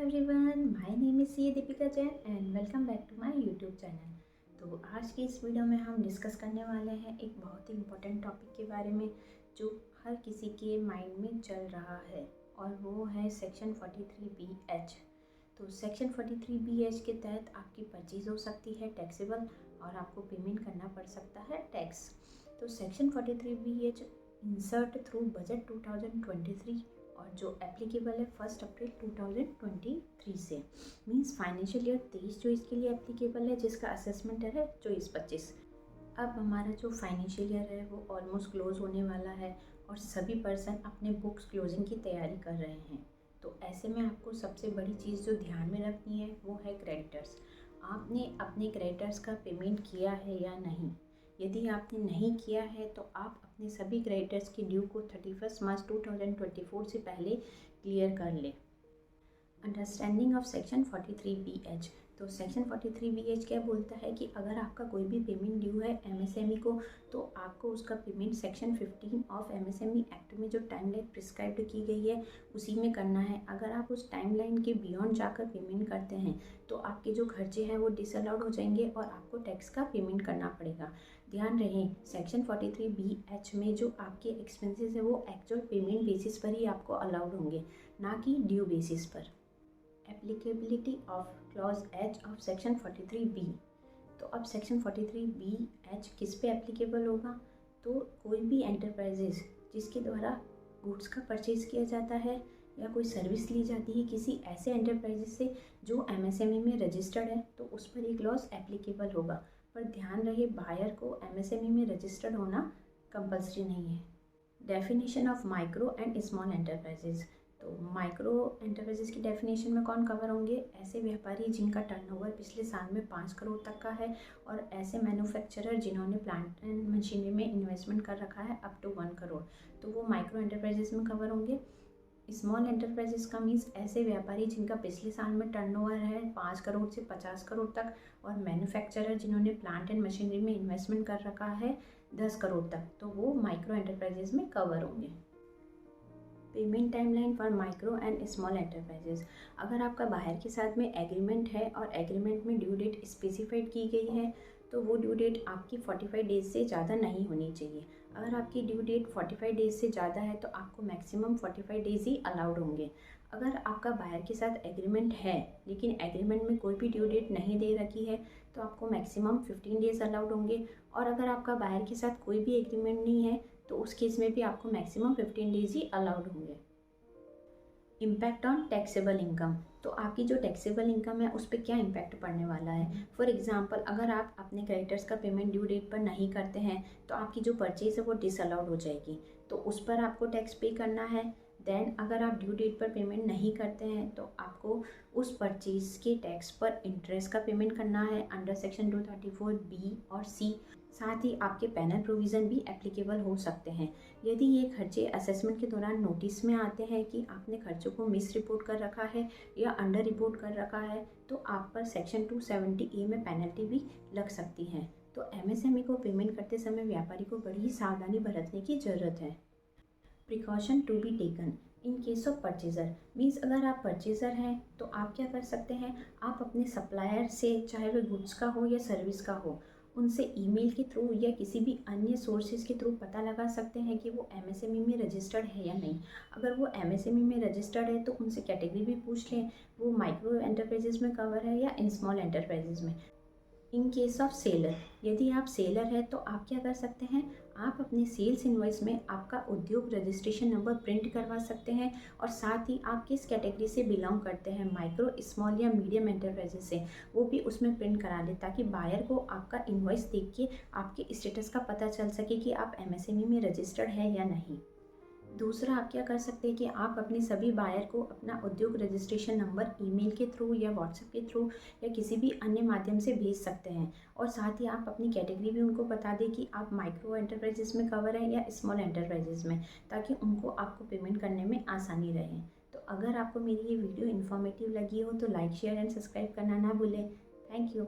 Everyone, my name is C Deepika Jain and welcome back to my YouTube channel. तो आज की इस वीडियो में हम डिस्कस करने वाले हैं एक बहुत ही इम्पोर्टेंट टॉपिक के बारे में जो हर किसी के माइंड में चल रहा है और वो है सेक्शन 43BH। तो सेक्शन 43BH के तहत आपकी परचेज हो सकती है टैक्सेबल और आपको पेमेंट करना पड़ सकता है टैक्स। तो section 43BH insert through budget 2023 और जो एप्लीकेबल है 1 अप्रैल 2023 से, मींस फाइनेंशियल ईयर 23 जो इसके लिए एप्लीकेबल है, जिसका असेसमेंट है 24-25। अब हमारा जो फाइनेंशियल ईयर है वो ऑलमोस्ट क्लोज होने वाला है और सभी पर्सन अपने बुक्स क्लोजिंग की तैयारी कर रहे हैं। तो ऐसे में आपको सबसे बड़ी चीज़ जो ध्यान में रखनी है वो है क्रेडिटर्स। आपने अपने क्रेडिटर्स का पेमेंट किया है या नहीं। यदि आपने नहीं किया है तो आप अपने सभी क्रेडिटर्स की ड्यू को 31 मार्च 2024 से पहले क्लियर कर लें। Understanding of section 43BH। तो सेक्शन 43BH क्या बोलता है कि अगर आपका कोई भी पेमेंट ड्यू है एमएसएमई को, तो आपको उसका payment section 15 of MSME act में जो टाइमलाइन प्रिस्क्राइब्ड की गई है उसी में करना है। अगर आप उस टाइमलाइन के बियॉन्ड जाकर पेमेंट करते हैं तो आपके जो खर्चे हैं वो डिसअलाउड हो जाएंगे और आपको टैक्स का पेमेंट करना पड़ेगा। ध्यान रहे, सेक्शन 43BH में जो आपके एक्सपेंसेस है वो एक्चुअल पेमेंट बेसिस पर ही आपको अलाउड होंगे, ना कि ड्यू बेसिस पर। Applicability of clause H of section 43B। तो अब सेक्शन 43BH किस पे एप्लीकेबल होगा? तो कोई भी एंटरप्राइजेस जिसके द्वारा गुड्स का परचेज किया जाता है या कोई सर्विस ली जाती है किसी ऐसे एंटरप्राइजेस से जो एमएसएमई में रजिस्टर्ड है, तो उस पर ये क्लॉज एप्लीकेबल होगा। पर ध्यान रहे, बायर को एमएसएमई में रजिस्टर्ड होना कंपल्सरी नहीं है। Definition of micro and small enterprises. तो माइक्रो एंटरप्राइजेज की डेफिनेशन में कौन कवर होंगे? ऐसे व्यापारी जिनका टर्नओवर पिछले साल में 5 करोड़ तक का है और ऐसे मैन्युफैक्चरर जिन्होंने प्लांट एंड मशीनरी में इन्वेस्टमेंट कर रखा है अप टू 1 करोड़, तो वो माइक्रो एंटरप्राइजेज में कवर होंगे। स्मॉल एंटरप्राइजेस का मीन्स ऐसे व्यापारी जिनका पिछले साल में टर्नओवर है 5 करोड़ से 50 करोड़ तक और मैन्युफैक्चरर जिन्होंने प्लांट एंड मशीनरी में इन्वेस्टमेंट कर रखा है 10 करोड़ तक, तो वो माइक्रो एंटरप्राइजेस में कवर होंगे। Payment timeline for micro and small enterprises. अगर आपका बाहर के साथ में एग्रीमेंट है और एग्रीमेंट में ड्यू डेट स्पेसिफाइड की गई है तो वो ड्यू डेट आपकी 45 डेज से ज़्यादा नहीं होनी चाहिए। अगर आपकी ड्यू डेट 45 डेज से ज़्यादा है तो आपको मैक्सिमम 45 डेज ही अलाउड होंगे। अगर आपका बायर के साथ एग्रीमेंट है लेकिन एग्रीमेंट में कोई भी ड्यू डेट नहीं दे रखी है तो आपको मैक्सिमम 15 डेज अलाउड होंगे। और अगर आपका बायर के साथ कोई भी एग्रीमेंट नहीं है तो उस केस में भी आपको मैक्सिमम 15 डेज ही अलाउड होंगे। Impact on taxable income. तो आपकी जो टैक्सेबल इनकम है उस पर क्या इम्पैक्ट पड़ने वाला है? फॉर एग्जांपल, अगर आप अपने क्रेडिटर्स का पेमेंट ड्यू डेट पर नहीं करते हैं तो आपकी जो परचेज है वो डिसअलाउड हो जाएगी, तो उस पर आपको टैक्स पे करना है। देन अगर आप ड्यू डेट पर पेमेंट नहीं करते हैं तो आपको उस परचेज के टैक्स पर इंटरेस्ट का पेमेंट करना है अंडर सेक्शन 234B और C। साथ ही आपके पैनल प्रोविज़न भी एप्लीकेबल हो सकते हैं। यदि ये खर्चे असेसमेंट के दौरान नोटिस में आते हैं कि आपने खर्चों को मिस रिपोर्ट कर रखा है या अंडर रिपोर्ट कर रखा है तो आप पर सेक्शन 270A में पेनल्टी भी लग सकती है। तो एमएसएमई को पेमेंट करते समय व्यापारी को बड़ी ही सावधानी बरतने की ज़रूरत है। Precaution to be taken in case of purchaser. Means अगर आप परचेज़र हैं तो आप क्या कर सकते हैं, आप अपने सप्लायर से, चाहे वह गुड्स का हो या सर्विस का हो, उनसे ईमेल के थ्रू या किसी भी अन्य सोर्सेज के थ्रू पता लगा सकते हैं कि वो एमएसएमई में रजिस्टर्ड है या नहीं। अगर वो एमएसएमई में रजिस्टर्ड है तो उनसे कैटेगरी भी पूछ लें, वो माइक्रो एंटरप्राइजेज में कवर है या इन स्मॉल एंटरप्राइजेज में। इन केस ऑफ सेलर, यदि आप सेलर हैं तो आप क्या कर सकते हैं, आप अपने सेल्स इनवॉइस में आपका उद्योग रजिस्ट्रेशन नंबर प्रिंट करवा सकते हैं और साथ ही आप किस कैटेगरी से बिलोंग करते हैं, माइक्रो, स्मॉल या मीडियम एंटरप्राइजेस से, वो भी उसमें प्रिंट करा लें ताकि बायर को आपका इनवॉइस देख के आपके स्टेटस का पता चल सके कि आप एमएसएमई में रजिस्टर्ड है या नहीं। दूसरा, आप क्या कर सकते हैं कि आप अपने सभी बायर को अपना उद्योग रजिस्ट्रेशन नंबर ईमेल के थ्रू या व्हाट्सएप के थ्रू या किसी भी अन्य माध्यम से भेज सकते हैं और साथ ही आप अपनी कैटेगरी भी उनको बता दें कि आप माइक्रो एंटरप्राइजेस में कवर है या स्मॉल एंटरप्राइजेस में, ताकि उनको आपको पेमेंट करने में आसानी रहे। तो अगर आपको मेरी ये वीडियो इन्फॉर्मेटिव लगी हो तो लाइक, शेयर एंड सब्सक्राइब करना ना भूलें। Thank you.